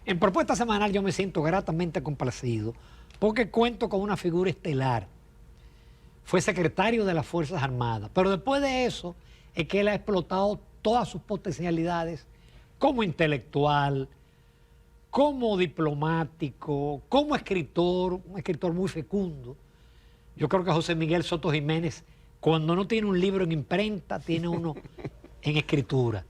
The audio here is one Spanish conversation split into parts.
En Propuesta Semanal yo me siento gratamente complacido porque cuento con una figura estelar. Fue secretario de las Fuerzas Armadas, pero después de eso es que él ha explotado todas sus potencialidades como intelectual, como diplomático, como escritor, un escritor muy fecundo. Yo creo que José Miguel Soto Jiménez, cuando no tiene un libro en imprenta, tiene uno en escritura.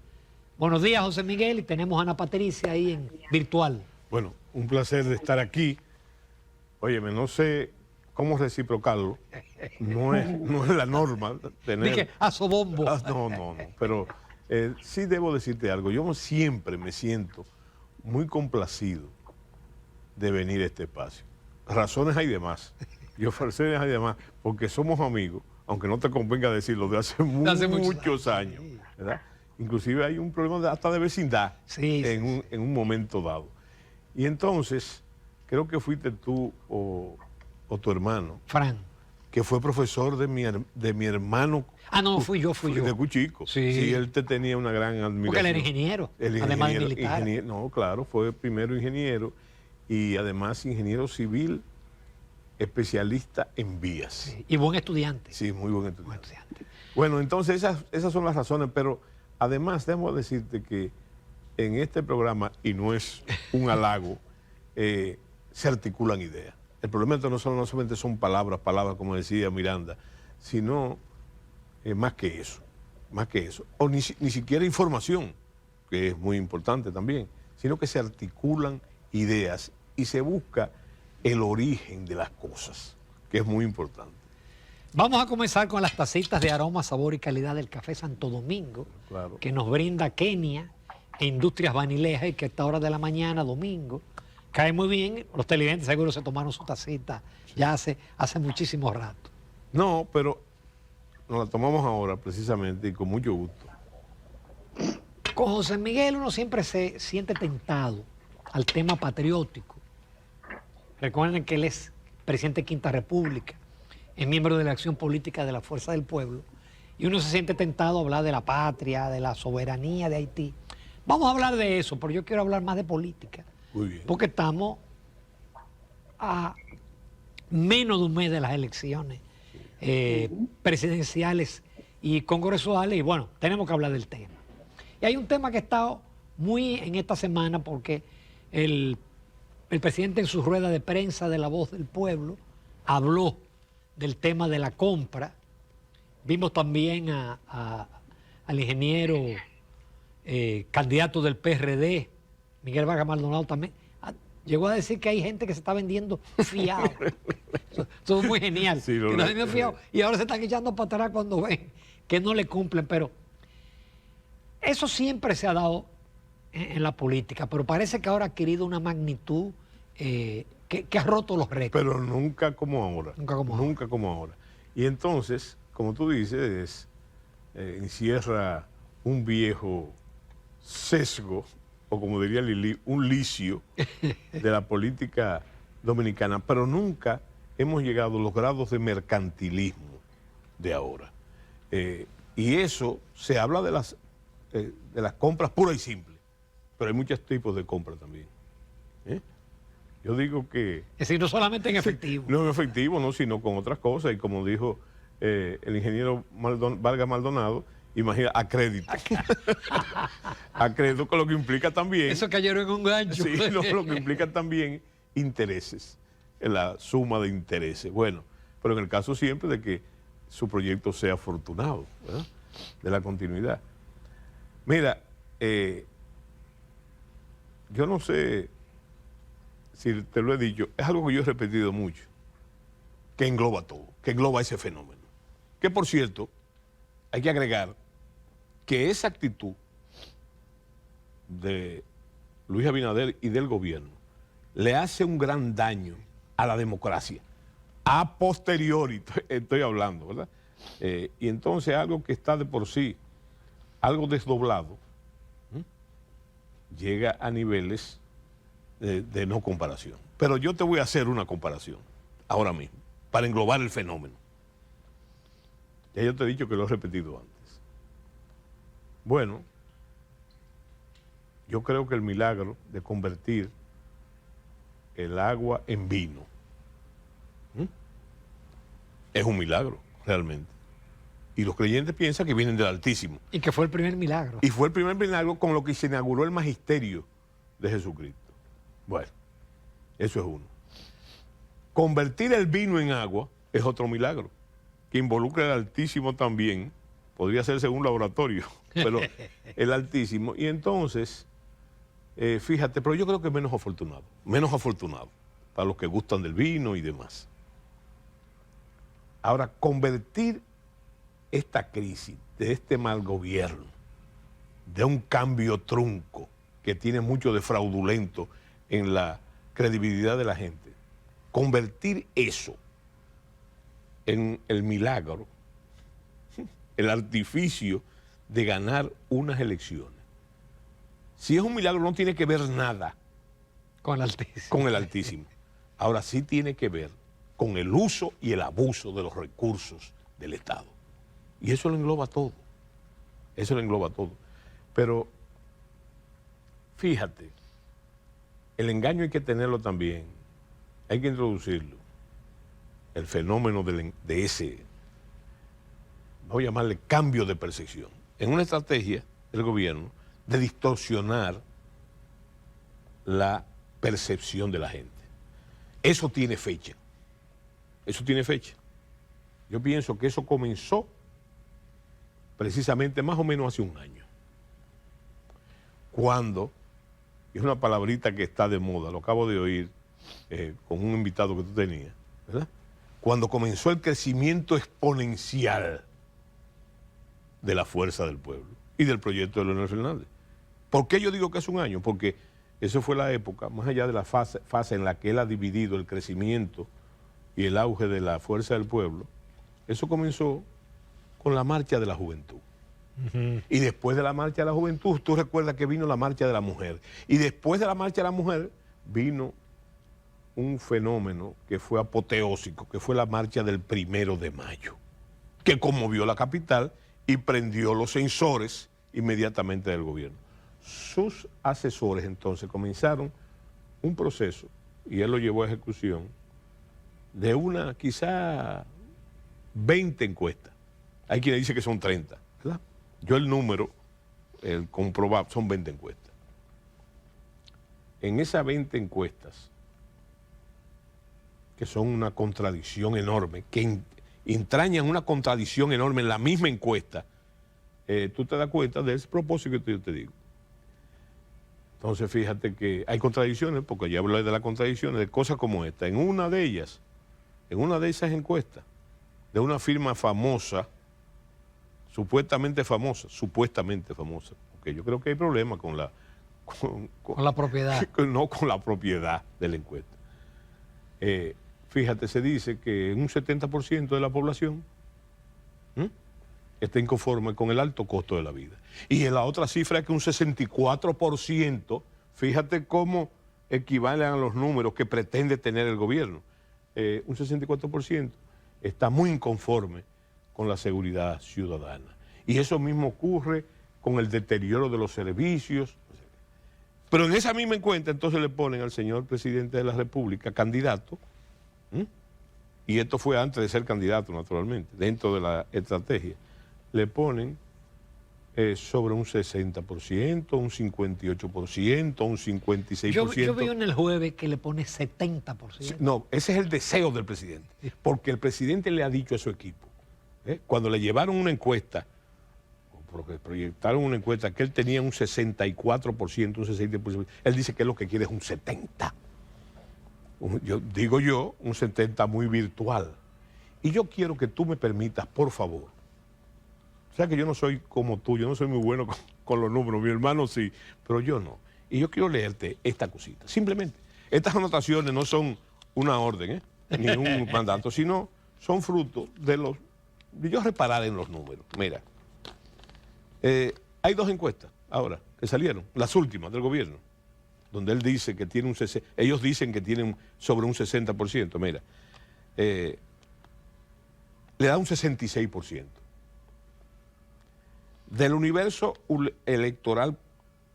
Buenos días, José Miguel, y tenemos a Ana Patricia ahí en virtual. Bueno, un placer de estar aquí. Óyeme, no sé cómo reciprocarlo. No es la norma tener... Dije, azobombo. No. Pero sí debo decirte algo. Yo siempre me siento muy complacido de venir a este espacio. Razones hay demás. Razones hay demás, porque somos amigos, aunque no te convenga decirlo, de hace muchos años, ¿verdad? Inclusive hay un problema hasta de vecindad en un momento dado. Y entonces, creo que fuiste tú o tu hermano, Fran, que fue profesor de mi hermano. Ah, no, fui yo. De Cuchico. Sí, él te tenía una gran admiración. Porque él era ingeniero, además de militar. No, claro, fue primero ingeniero y además ingeniero civil, especialista en vías. Sí, y buen estudiante. Sí, muy buen estudiante. Bueno, entonces esas son las razones, pero además debo decirte que en este programa, y no es un halago, se articulan ideas. El problema no solamente son palabras, como decía Miranda, sino más que eso. O ni siquiera información, que es muy importante también, sino que se articulan ideas y se busca el origen de las cosas, que es muy importante. Vamos a comenzar con las tacitas de aroma, sabor y calidad del café Santo Domingo, claro, que nos brinda Kenia e Industrias Vanilejas, y que a esta hora de la mañana, domingo, cae muy bien. Los televidentes seguro se tomaron su tacita ya hace muchísimo rato. No, pero nos la tomamos ahora precisamente y con mucho gusto. Con José Miguel uno siempre se siente tentado al tema patriótico. Recuerden que él es presidente de Quinta República, es miembro de la acción política de la Fuerza del Pueblo, y uno se siente tentado a hablar de la patria, de la soberanía de Haití. Vamos a hablar de eso, pero yo quiero hablar más de política. Muy bien. Porque estamos a menos de un mes de las elecciones presidenciales y congresuales, y bueno, tenemos que hablar del tema. Y hay un tema que ha estado muy en esta semana porque el presidente en su rueda de prensa de La Voz del Pueblo habló del tema de la compra. Vimos también al ingeniero candidato del PRD, Miguel Vargas Maldonado, también llegó a decir que hay gente que se está vendiendo fiado. Eso es muy genial. Sí, que nos vendiendo fiado, y ahora se están echando para atrás cuando ven que no le cumplen. Pero eso siempre se ha dado en la política, pero parece que ahora ha adquirido una magnitud que ha roto los récords. Pero nunca como ahora. Nunca como ahora. Y entonces, como tú dices, encierra un viejo sesgo, o como diría Lili, un licio de la política dominicana, pero nunca hemos llegado a los grados de mercantilismo de ahora. Y eso se habla de las compras puras y simples, pero hay muchos tipos de compras también. Yo digo que... Es decir, no solamente en efectivo. No en efectivo, no, sino con otras cosas, y como dijo el ingeniero Vargas Maldonado, imagina, a crédito. A crédito, con lo que implica también... Eso cayeron en un gancho. Sí, lo que implica también intereses, la suma de intereses. Bueno, pero en el caso siempre de que su proyecto sea afortunado, ¿verdad? De la continuidad. Mira, yo no sé si te lo he dicho, es algo que yo he repetido mucho, que engloba todo, que engloba ese fenómeno. Que por cierto, hay que agregar que esa actitud de Luis Abinader y del gobierno le hace un gran daño a la democracia. A posteriori estoy hablando, ¿verdad? Y entonces algo que está de por sí, algo desdoblado, llega a niveles de no comparación. Pero yo te voy a hacer una comparación ahora mismo, para englobar el fenómeno. Ya yo te he dicho que lo he repetido antes. Bueno, yo creo que el milagro de convertir el agua en vino. Es un milagro, realmente. Y los creyentes piensan que vienen del Altísimo. Y que fue el primer milagro. Y fue el primer milagro con lo que se inauguró el magisterio de Jesucristo. Bueno, eso es uno. Convertir el vino en agua es otro milagro, que involucra al Altísimo también. Podría hacerse en un laboratorio, pero el Altísimo. Y entonces, fíjate, pero yo creo que es menos afortunado para los que gustan del vino y demás. Ahora, convertir esta crisis de este mal gobierno, de un cambio trunco que tiene mucho de fraudulento en la credibilidad de la gente, convertir eso en el milagro, el artificio de ganar unas elecciones. Si es un milagro, no tiene que ver nada con el Altísimo. Con el Altísimo. Ahora sí tiene que ver con el uso y el abuso de los recursos del Estado. Y eso lo engloba todo. Eso lo engloba todo. Pero, fíjate, el engaño hay que tenerlo también. Hay que introducirlo. El fenómeno de ese, voy a llamarle cambio de percepción, en una estrategia del gobierno de distorsionar la percepción de la gente. Eso tiene fecha. Eso tiene fecha. Yo pienso que eso comenzó precisamente más o menos hace un año. Cuando, y es una palabrita que está de moda, lo acabo de oír con un invitado que tú tenías, ¿verdad? Cuando comenzó el crecimiento exponencial de la fuerza del pueblo y del proyecto de Leonel Fernández. ¿Por qué yo digo que es un año? Porque esa fue la época, más allá de la fase en la que él ha dividido el crecimiento y el auge de la fuerza del pueblo, eso comenzó con la marcha de la juventud. Y después de la marcha de la juventud, tú recuerdas que vino la marcha de la mujer. Y después de la marcha de la mujer, vino un fenómeno que fue apoteósico, que fue la marcha del 1 de mayo, que conmovió la capital y prendió los sensores inmediatamente del gobierno. Sus asesores entonces comenzaron un proceso, y él lo llevó a ejecución, de una quizá 20 encuestas. Hay quien dice que son 30, ¿verdad? Yo el número, el comprobado, son 20 encuestas. En esas 20 encuestas, que son una contradicción enorme, que entrañan una contradicción enorme en la misma encuesta, tú te das cuenta del propósito que yo te digo. Entonces fíjate que hay contradicciones, porque ya hablé de las contradicciones, de cosas como esta. En una de ellas, en una de esas encuestas, de una firma famosa, supuestamente famosa, porque yo creo que hay problemas con la propiedad. No con la propiedad de la encuesta. Fíjate, se dice que un 70% de la población está inconforme con el alto costo de la vida. Y en la otra cifra es que un 64%, fíjate cómo equivalen a los números que pretende tener el gobierno. Un 64% está muy inconforme con la seguridad ciudadana. Y eso mismo ocurre con el deterioro de los servicios. Pero en esa misma encuesta entonces le ponen al señor presidente de la República candidato, y esto fue antes de ser candidato naturalmente, dentro de la estrategia, le ponen sobre un 60%, un 58%, un 56%. Yo vi en el jueves que le pone 70%. No, ese es el deseo del presidente, porque el presidente le ha dicho a su equipo, cuando le llevaron una encuesta, porque proyectaron una encuesta que él tenía un 64%, un 60%, él dice que lo que quiere es un 70%. Yo, un 70% muy virtual. Y yo quiero que tú me permitas, por favor. O sea que yo no soy como tú, yo no soy muy bueno con los números, mi hermano sí, pero yo no. Y yo quiero leerte esta cosita. Simplemente, estas anotaciones no son una orden, ni un mandato, sino son fruto de yo reparar en los números. Mira, hay 2 encuestas ahora que salieron, las últimas del gobierno, donde él dice que tiene ellos dicen que tienen sobre un 60%, mira, le da un 66%. Del universo electoral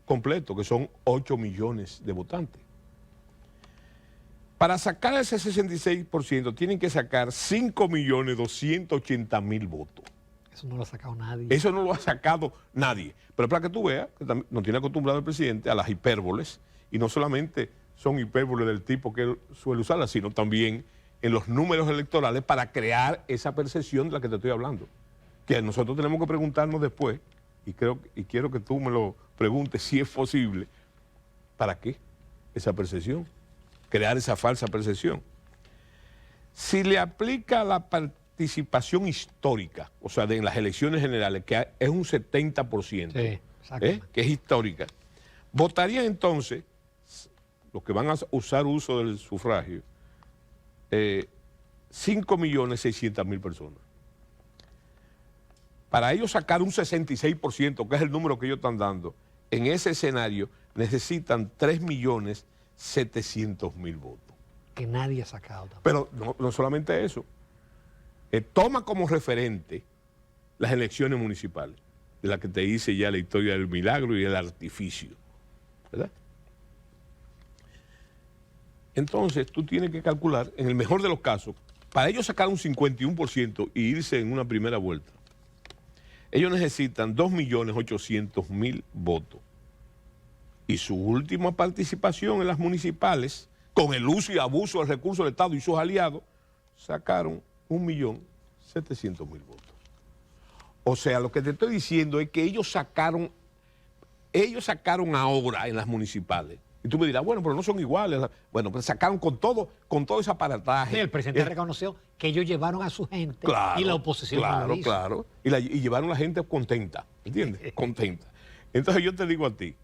completo, que son 8 millones de votantes. Para sacar ese 66% tienen que sacar 5.280.000 votos. Eso no lo ha sacado nadie. Eso no lo ha sacado nadie. Pero para que tú veas, que nos tiene acostumbrado el presidente a las hipérboles, y no solamente son hipérboles del tipo que él suele usarlas, sino también en los números electorales para crear esa percepción de la que te estoy hablando. Que nosotros tenemos que preguntarnos después, y quiero que tú me lo preguntes si es posible, ¿para qué esa percepción? Crear esa falsa percepción. Si le aplica la participación histórica, o sea, en las elecciones generales, que es un 70%, sí, que es histórica, votarían entonces, los que van a usar uso del sufragio, 5.600.000 personas. Para ellos sacar un 66%, que es el número que ellos están dando, en ese escenario necesitan 3.700.000 votos. Que nadie ha sacado tampoco. Pero no solamente eso. Toma como referente las elecciones municipales, de las que te hice ya la historia del milagro y el artificio, ¿verdad? Entonces, tú tienes que calcular, en el mejor de los casos, para ellos sacar un 51% y irse en una primera vuelta, ellos necesitan 2.800.000 votos. Y su última participación en las municipales, con el uso y abuso del recurso del Estado y sus aliados, sacaron 1.700.000 votos. O sea, lo que te estoy diciendo es que ellos sacaron ahora en las municipales. Y tú me dirás, bueno, pero no son iguales. Bueno, pero sacaron con todo ese aparataje. Sí, el presidente reconoció que ellos llevaron a su gente, claro, y la oposición no lo hizo. Claro, y llevaron a la gente contenta, ¿entiendes? Contenta. Entonces yo te digo a ti,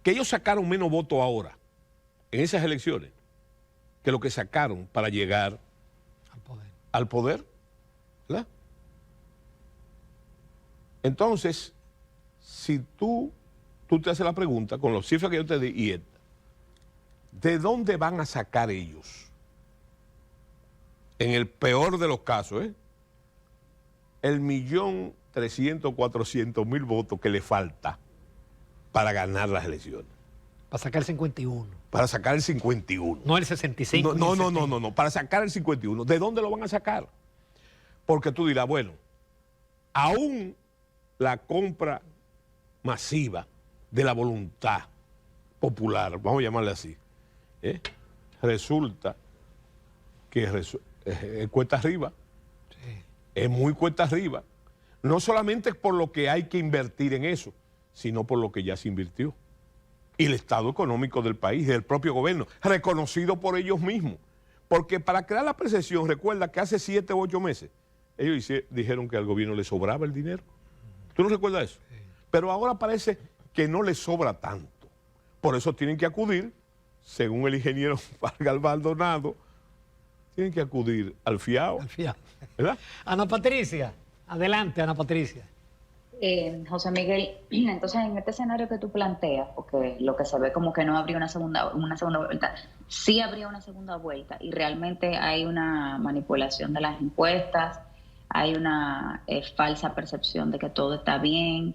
que ellos sacaron menos votos ahora, en esas elecciones, que lo que sacaron para llegar al poder, ¿verdad? Entonces, si tú te haces la pregunta, con las cifras que yo te di y esta, ¿de dónde van a sacar ellos? En el peor de los casos, el 1.300.000, 400.000 votos que le falta para ganar las elecciones. Para sacar el 51. Para sacar el 51. No el 65. No, para sacar el 51. ¿De dónde lo van a sacar? Porque tú dirás, bueno, aún la compra masiva de la voluntad popular, vamos a llamarle así, resulta que es cuesta arriba. Sí. Es muy cuesta arriba. No solamente por lo que hay que invertir en eso, sino por lo que ya se invirtió. Y el estado económico del país, del propio gobierno, reconocido por ellos mismos. Porque para crear la percepción, recuerda que hace 7 u 8 meses, ellos dijeron que al gobierno le sobraba el dinero. ¿Tú no recuerdas eso? Sí. Pero ahora parece que no le sobra tanto. Por eso tienen que acudir, según el ingeniero Vargas Maldonado, tienen que acudir al fiado. Al fiado. ¿Verdad? Ana Patricia, adelante, Ana Patricia. José Miguel, entonces en este escenario que tú planteas, porque lo que se ve como que no habría una segunda vuelta, sí habría una segunda vuelta y realmente hay una manipulación de las encuestas, hay una falsa percepción de que todo está bien.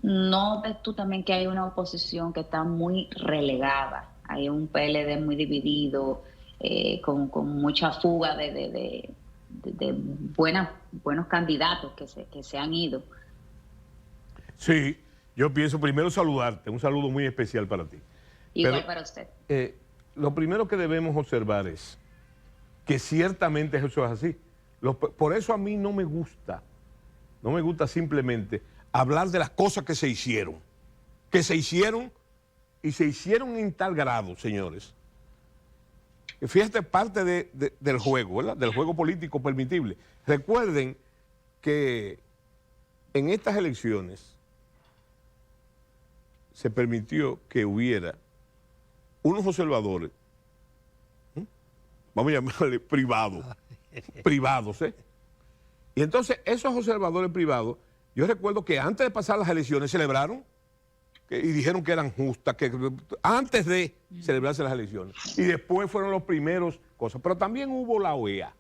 ¿No ves tú también que hay una oposición que está muy relegada? Hay un PLD muy dividido, con mucha fuga de buenos candidatos que se han ido. Sí, yo pienso primero saludarte, un saludo muy especial para ti. Igual para usted. Lo primero que debemos observar es que ciertamente eso es así. Por eso a mí no me gusta simplemente hablar de las cosas que se hicieron y se hicieron en tal grado, señores. Fíjate, parte del juego, ¿verdad? Del juego político permitible. Recuerden que en estas elecciones se permitió que hubiera unos observadores, vamos a llamarle privados, Y entonces esos observadores privados, yo recuerdo que antes de pasar las elecciones celebraron y dijeron que eran justas, que antes de celebrarse las elecciones. Y después fueron los primeros cosas. Pero también hubo la OEA.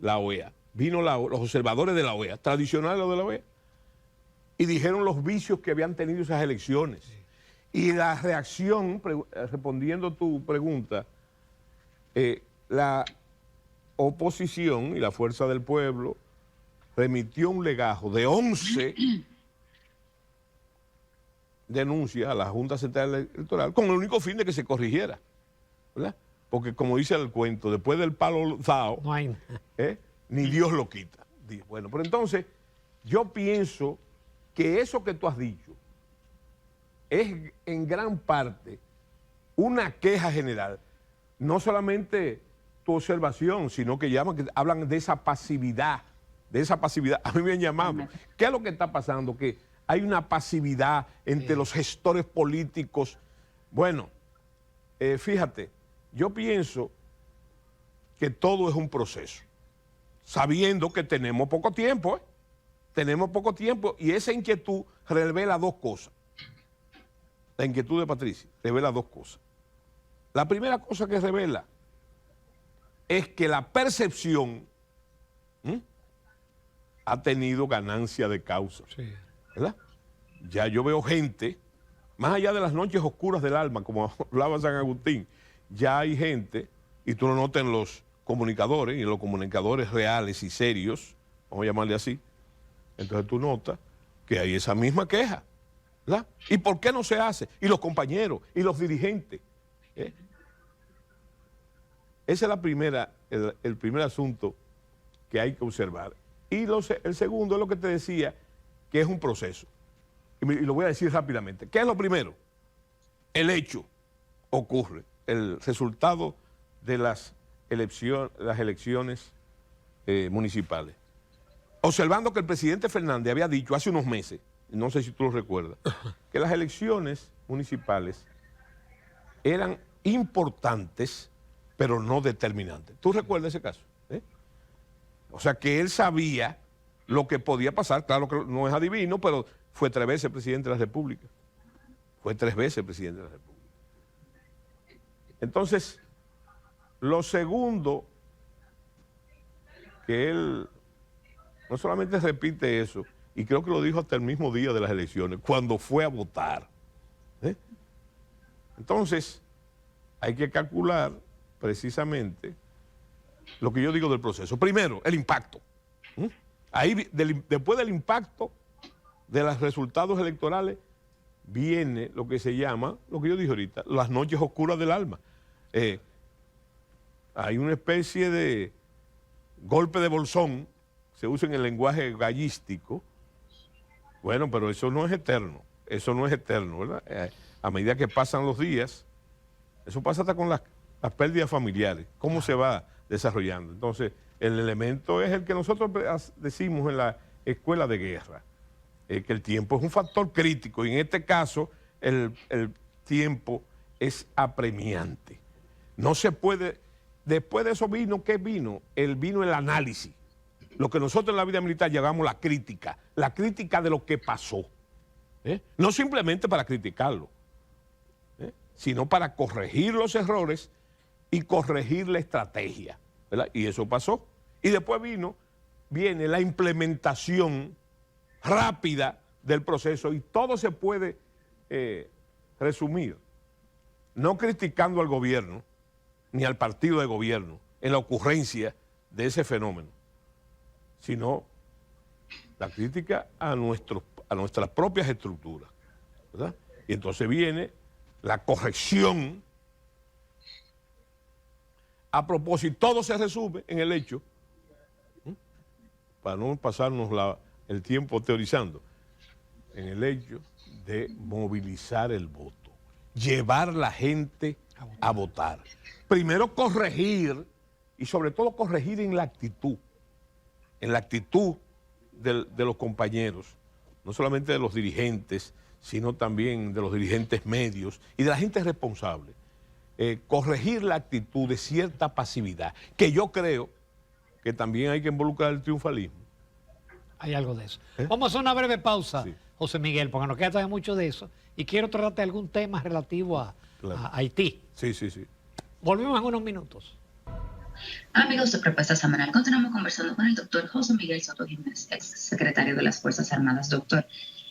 La OEA. Vino los observadores de la OEA, tradicionales de la OEA, y dijeron los vicios que habían tenido esas elecciones. Y la reacción, respondiendo tu pregunta, la oposición y la Fuerza del Pueblo remitió un legajo de 11 denuncias a la Junta Central Electoral con el único fin de que se corrigiera, ¿verdad? Porque como dice el cuento, después del palo dado, no hay... ni Dios lo quita. Bueno, pero entonces yo pienso que eso que tú has dicho es en gran parte una queja general, no solamente tu observación, sino que hablan de esa pasividad, A mí me han llamado. ¿Qué es lo que está pasando? Que hay una pasividad entre los gestores políticos. Bueno, fíjate, yo pienso que todo es un proceso, sabiendo que tenemos poco tiempo, Tenemos poco tiempo y esa inquietud revela dos cosas. La inquietud de Patricia revela dos cosas. La primera cosa que revela es que la percepción ha tenido ganancia de causa, ¿verdad? Ya yo veo gente, más allá de las noches oscuras del alma, como hablaba San Agustín, ya hay gente, y tú lo notas en los comunicadores, y en los comunicadores reales y serios, vamos a llamarle así, entonces tú notas que hay esa misma queja, ¿verdad? ¿Y por qué no se hace? Y los compañeros, y los dirigentes. Ese es el primer asunto que hay que observar. Y el segundo es lo que te decía, que es un proceso. Y lo voy a decir rápidamente. ¿Qué es lo primero? El hecho ocurre, el resultado de las elecciones municipales. Observando que el presidente Fernández había dicho hace unos meses, no sé si tú lo recuerdas, que las elecciones municipales eran importantes, pero no determinantes. ¿Tú recuerdas ese caso? O sea, que él sabía lo que podía pasar. Claro que no es adivino, pero fue 3 veces presidente de la República. Fue 3 veces presidente de la República. Entonces, lo segundo, que él no solamente repite eso, y creo que lo dijo hasta el mismo día de las elecciones, cuando fue a votar. Entonces, hay que calcular precisamente lo que yo digo del proceso. Primero, el impacto. Ahí, después del impacto de los resultados electorales, viene lo que se llama, lo que yo dije ahorita, las noches oscuras del alma. Hay una especie de golpe de bolsón, se usa en el lenguaje gallístico. Bueno, pero eso no es eterno, ¿verdad? A medida que pasan los días, eso pasa hasta con las pérdidas familiares, cómo se va desarrollando. Entonces, el elemento es el que nosotros decimos en la escuela de guerra, que el tiempo es un factor crítico, y en este caso el tiempo es apremiante. No se puede, después de eso vino, ¿qué vino? Vino el análisis. Lo que nosotros en la vida militar llamamos la crítica de lo que pasó. No simplemente para criticarlo, sino para corregir los errores y corregir la estrategia, ¿verdad? Y eso pasó. Y después viene la implementación rápida del proceso, y todo se puede resumir, no criticando al gobierno ni al partido de gobierno en la ocurrencia de ese fenómeno, sino la crítica a nuestras propias estructuras, ¿verdad? Y entonces viene la corrección. A propósito, todo se resume en el hecho, para no pasarnos el tiempo teorizando, en el hecho de movilizar el voto, llevar la gente a votar. Primero corregir, y sobre todo corregir en la actitud de los compañeros, no solamente de los dirigentes, sino también de los dirigentes medios y de la gente responsable. Corregir la actitud de cierta pasividad, que yo creo que también hay que involucrar el triunfalismo. Hay algo de eso. Vamos a hacer una breve pausa, sí, José Miguel, porque nos queda todavía mucho de eso, y quiero tratarte algún tema relativo a Haití. Sí. Volvemos en unos minutos. Amigos de Propuesta Semanal, continuamos conversando con el doctor José Miguel Soto Jiménez, ex secretario de las Fuerzas Armadas. Doctor,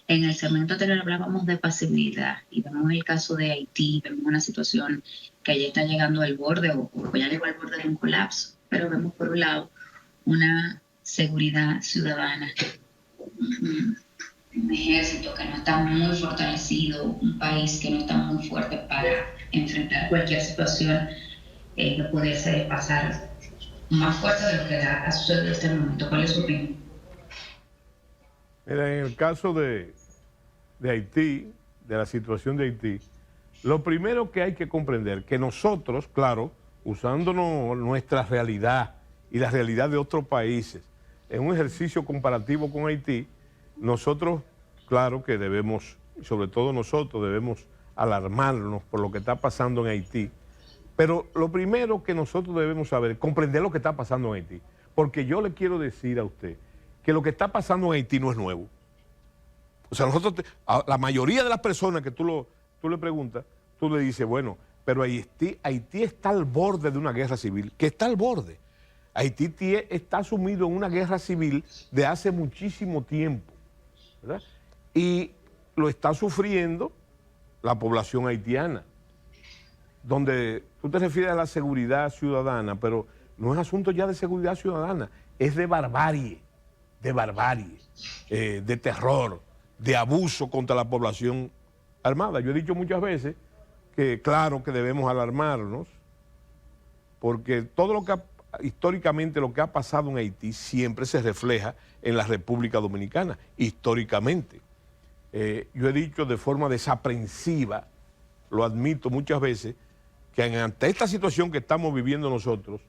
En el segmento anterior hablábamos de pasividad y vemos el caso de Haití, vemos una situación que ya está llegando al borde o ya llegó al borde de un colapso, pero vemos por un lado una seguridad ciudadana, un ejército que no está muy fortalecido, un país que no está muy fuerte para enfrentar cualquier situación que pudiese pasar más fuerte de lo que ha sucedido en este momento. ¿Cuál es su opinión? Mira, en el caso de Haití, de la situación de Haití, lo primero que hay que comprender que nosotros, claro, usándonos nuestra realidad y la realidad de otros países, en un ejercicio comparativo con Haití, nosotros, claro que debemos, sobre todo nosotros, debemos alarmarnos por lo que está pasando en Haití. Pero lo primero que nosotros debemos saber es comprender lo que está pasando en Haití. Porque yo le quiero decir a usted que lo que está pasando en Haití no es nuevo. O sea, a la mayoría de las personas que tú le preguntas, tú le dices, bueno, pero Haití está al borde de una guerra civil, que está al borde. Haití está sumido en una guerra civil de hace muchísimo tiempo, ¿verdad? Y lo está sufriendo la población haitiana, donde tú te refieres a la seguridad ciudadana, pero no es asunto ya de seguridad ciudadana, es de barbarie, de terror, de abuso contra la población armada. Yo he dicho muchas veces que claro que debemos alarmarnos, porque todo lo que históricamente lo que ha pasado en Haití siempre se refleja en la República Dominicana, históricamente. Yo he dicho de forma desaprensiva, lo admito muchas veces, que ante esta situación que estamos viviendo nosotros,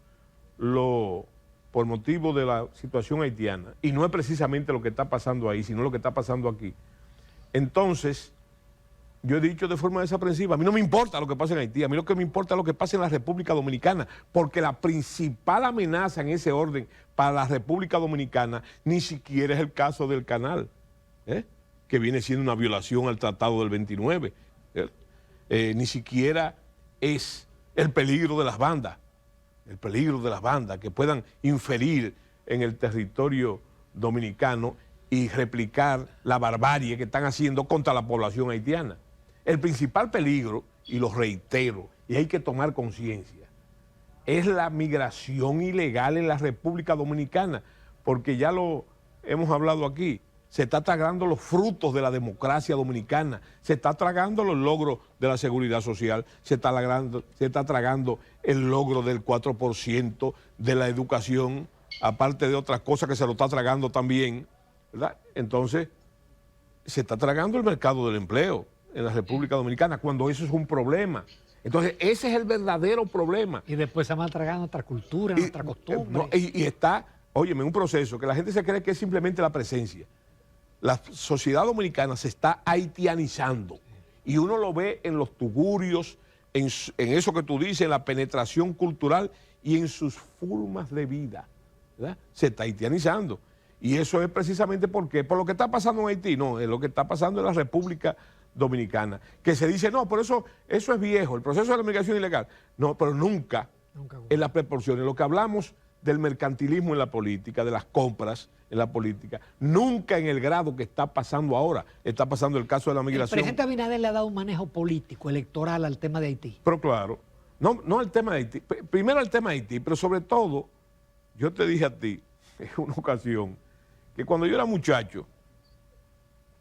por motivo de la situación haitiana, y no es precisamente lo que está pasando ahí, sino lo que está pasando aquí. Entonces, yo he dicho de forma desaprensiva, a mí no me importa lo que pasa en Haití, a mí lo que me importa es lo que pasa en la República Dominicana, porque la principal amenaza en ese orden para la República Dominicana ni siquiera es el caso del canal, que viene siendo una violación al Tratado del 29, ni siquiera es el peligro de las bandas, que puedan inferir en el territorio dominicano y replicar la barbarie que están haciendo contra la población haitiana. El principal peligro, y lo reitero, y hay que tomar conciencia, es la migración ilegal en la República Dominicana, porque ya lo hemos hablado aquí, se está tragando los frutos de la democracia dominicana, se está tragando los logros de la seguridad social, se está tragando el logro del 4% de la educación, aparte de otras cosas que se lo está tragando también, ¿verdad? Entonces, se está tragando el mercado del empleo en la República Dominicana, cuando eso es un problema. Entonces, ese es el verdadero problema. Y después se va tragando nuestra cultura, nuestra costumbre. Y está, óyeme, un proceso que la gente se cree que es simplemente la presencia. La sociedad dominicana se está haitianizando y uno lo ve en los tugurios, en eso que tú dices, en la penetración cultural y en sus formas de vida, ¿verdad? Se está haitianizando. Y eso es precisamente por lo que está pasando en Haití, no, es lo que está pasando en la República Dominicana, que se dice, no, por eso es viejo, el proceso de la migración ilegal. No, pero nunca en las proporciones. Lo que hablamos del mercantilismo en la política, de las compras en la política, nunca en el grado que está pasando ahora. Está pasando el caso de la migración. El presidente Abinader le ha dado un manejo político, electoral al tema de Haití. Pero claro, no al tema de Haití, primero al tema de Haití, pero sobre todo, yo te dije a ti en una ocasión que cuando yo era muchacho,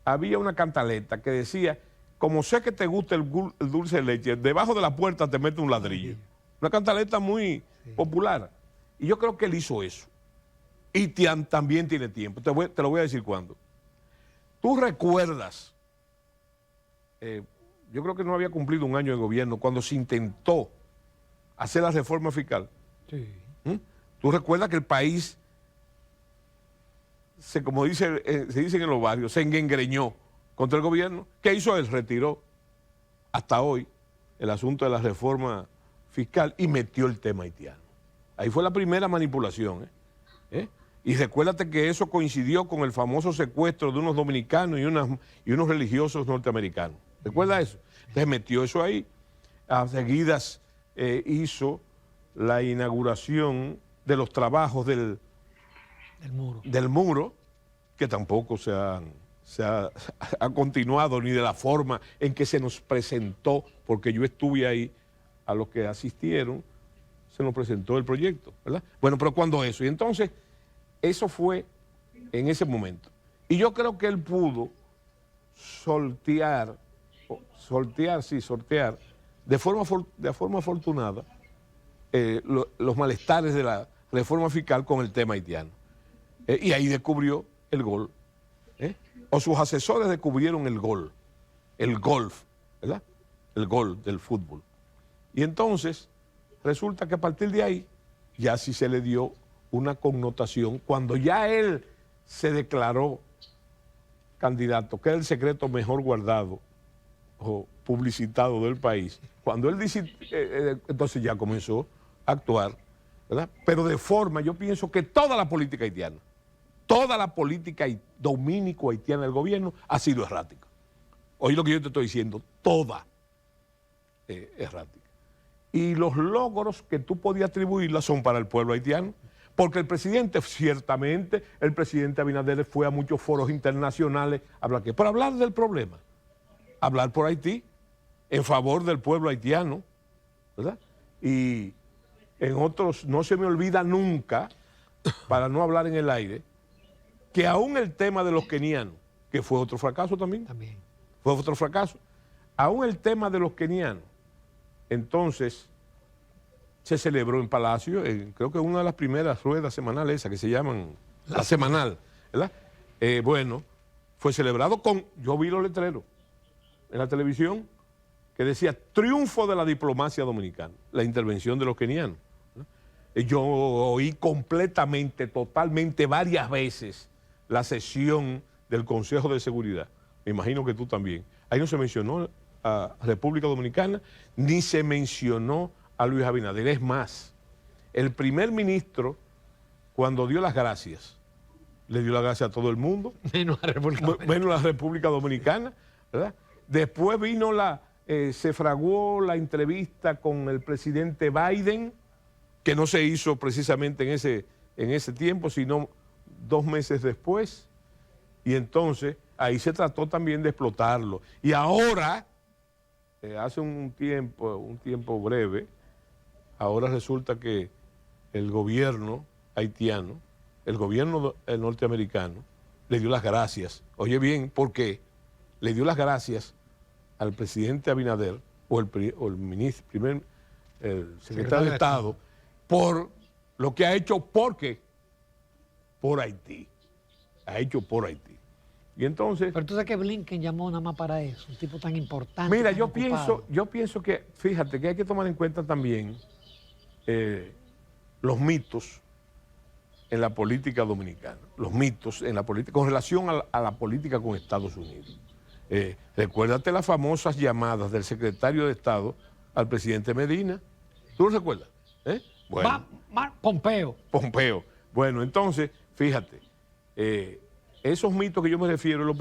había una cantaleta que decía, como sé que te gusta el dulce de leche, debajo de la puerta te mete un ladrillo. Una cantaleta muy popular. Y yo creo que él hizo eso. Y también tiene tiempo. Te lo voy a decir cuándo. Tú recuerdas, yo creo que no había cumplido un año de gobierno cuando se intentó hacer la reforma fiscal. Sí. Tú recuerdas que el país, como se dice en los barrios, se engreñó contra el gobierno. ¿Qué hizo él? Retiró hasta hoy el asunto de la reforma fiscal y metió el tema haitiano. Ahí fue la primera manipulación. Y recuérdate que eso coincidió con el famoso secuestro de unos dominicanos y unos religiosos norteamericanos. ¿Recuerda eso? Entonces metió eso ahí. A seguidas hizo la inauguración de los trabajos del muro, que tampoco se ha continuado ni de la forma en que se nos presentó, porque yo estuve ahí, a los que asistieron, se nos presentó el proyecto, ¿verdad? Bueno, pero cuando eso, y entonces, eso fue en ese momento. Y yo creo que él pudo sortear de forma afortunada los malestares de la reforma fiscal con el tema haitiano. Y ahí descubrió el gol. O sus asesores descubrieron el golf, ¿verdad? El gol del fútbol. Y entonces resulta que a partir de ahí ya sí se le dio una connotación cuando ya él se declaró candidato, que era el secreto mejor guardado o publicitado del país. Cuando él dice, entonces ya comenzó a actuar, ¿verdad? Pero de forma, yo pienso que toda la política haitiana, toda la política dominico-haitiana del gobierno ha sido errática. Oye lo que yo te estoy diciendo, toda errática. Y los logros que tú podías atribuirla son para el pueblo haitiano, porque el presidente, ciertamente, el presidente Abinader fue a muchos foros internacionales a hablar, para hablar del problema, hablar por Haití, en favor del pueblo haitiano, ¿verdad? Y en otros, no se me olvida nunca, para no hablar en el aire, que aún el tema de los kenianos, que fue otro fracaso también. Fue otro fracaso, aún el tema de los kenianos, entonces se celebró en Palacio, creo que una de las primeras ruedas semanales esas que se llaman la semanal, ¿verdad? Bueno, fue celebrado yo vi los letreros en la televisión que decía triunfo de la diplomacia dominicana, la intervención de los kenianos. Yo oí completamente, totalmente, varias veces la sesión del Consejo de Seguridad. Me imagino que tú también. Ahí no se mencionó a República Dominicana, ni se mencionó a Luis Abinader. Es más, el primer ministro, cuando dio las gracias, le dio las gracias a todo el mundo, menos a la República Dominicana, ¿verdad? Después vino se fraguó la entrevista con el presidente Biden, que no se hizo precisamente en ese tiempo, sino 2 meses después, y entonces ahí se trató también de explotarlo. Y ahora, hace un tiempo breve, ahora resulta que el gobierno haitiano, el gobierno norteamericano, le dio las gracias. Oye bien, ¿por qué? Le dio las gracias al presidente Abinader o el secretario de Estado por lo que ha hecho, por Haití. Ha hecho por Haití. Y entonces... Pero tú sabes que Blinken llamó nada más para eso, un tipo tan importante. Mira, yo pienso que, fíjate, que hay que tomar en cuenta también los mitos en la política dominicana, los mitos en la política, con relación a la política con Estados Unidos. Recuérdate las famosas llamadas del secretario de Estado al presidente Medina. ¿Tú lo recuerdas? Bueno, Pompeo. Bueno, entonces, fíjate, esos mitos que yo me refiero, lo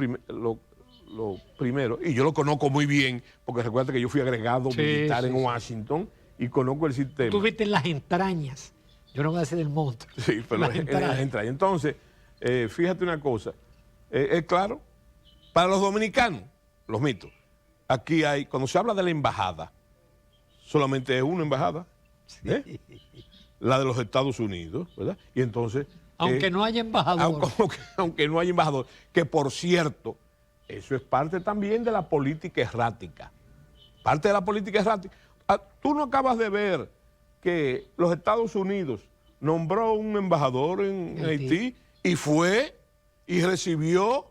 primero, y yo lo conozco muy bien, porque recuerda que yo fui agregado militar en Washington y conozco el sistema. Tú viste en las entrañas, yo no voy a decir el monstruo. Sí, pero en las entrañas. Entonces, fíjate una cosa, es claro, para los dominicanos, los mitos, aquí hay, cuando se habla de la embajada, solamente es una embajada, la de los Estados Unidos, ¿verdad? Y entonces... Aunque no haya embajador. Aunque no haya embajador, que por cierto, eso es parte también de la política errática. Parte de la política errática. Tú no acabas de ver que los Estados Unidos nombró un embajador en Haití y fue y recibió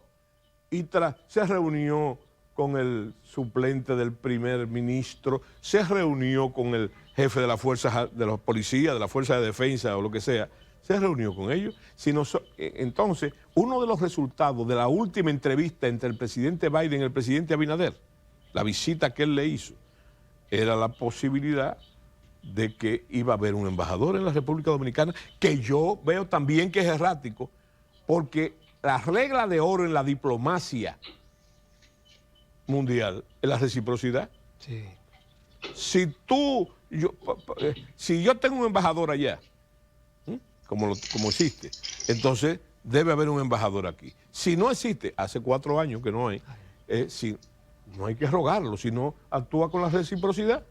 y se reunió con el suplente del primer ministro, se reunió con el jefe de las fuerzas de los policías, de la fuerza de defensa o lo que sea, se reunió con ellos. Entonces, uno de los resultados de la última entrevista entre el presidente Biden y el presidente Abinader, la visita que él le hizo, era la posibilidad de que iba a haber un embajador en la República Dominicana, que yo veo también que es errático, porque la regla de oro en la diplomacia mundial es la reciprocidad. Sí. Si yo tengo un embajador allá, como existe, entonces debe haber un embajador aquí. Si no existe, hace 4 años que no hay, no hay que rogarlo, sino actúa con la reciprocidad.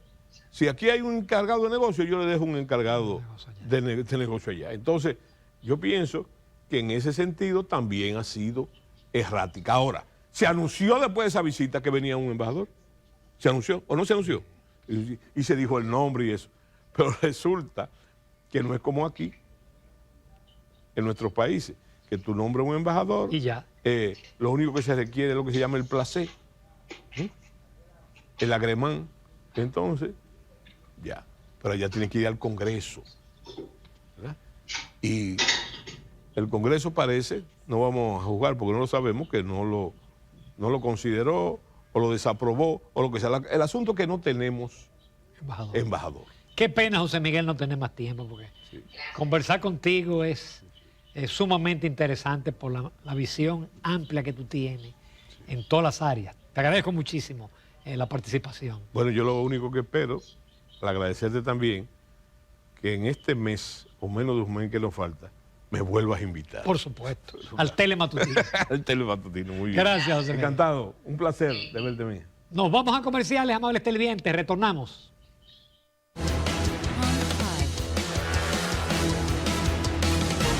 Si aquí hay un encargado de negocio, yo le dejo un encargado de negocio allá. Entonces, yo pienso que en ese sentido también ha sido errática. Ahora, ¿se anunció después de esa visita que venía un embajador? ¿Se anunció o no se anunció? Y se dijo el nombre y eso. Pero resulta que no es como aquí, en nuestros países, que tú nombres un embajador y ya. Lo único que se requiere es lo que se llama el placé, el agremán. Entonces, ya. Pero allá tiene que ir al Congreso, ¿verdad? Y el Congreso parece, no vamos a juzgar porque no lo sabemos, que no lo consideró o lo desaprobó o lo que sea. El asunto es que no tenemos embajador. Qué pena, José Miguel, no tener más tiempo, porque conversar contigo es sumamente interesante por la visión amplia que tú tienes en todas las áreas. Te agradezco muchísimo la participación. Bueno, yo lo único que espero, para agradecerte también, que en este mes, o menos de un mes que nos falta, me vuelvas a invitar. Por supuesto, al Telematutino. Al Telematutino, muy bien. Gracias, José Miguel. Encantado, un placer de verte, mía. Nos vamos a comerciales, amables televidentes, retornamos.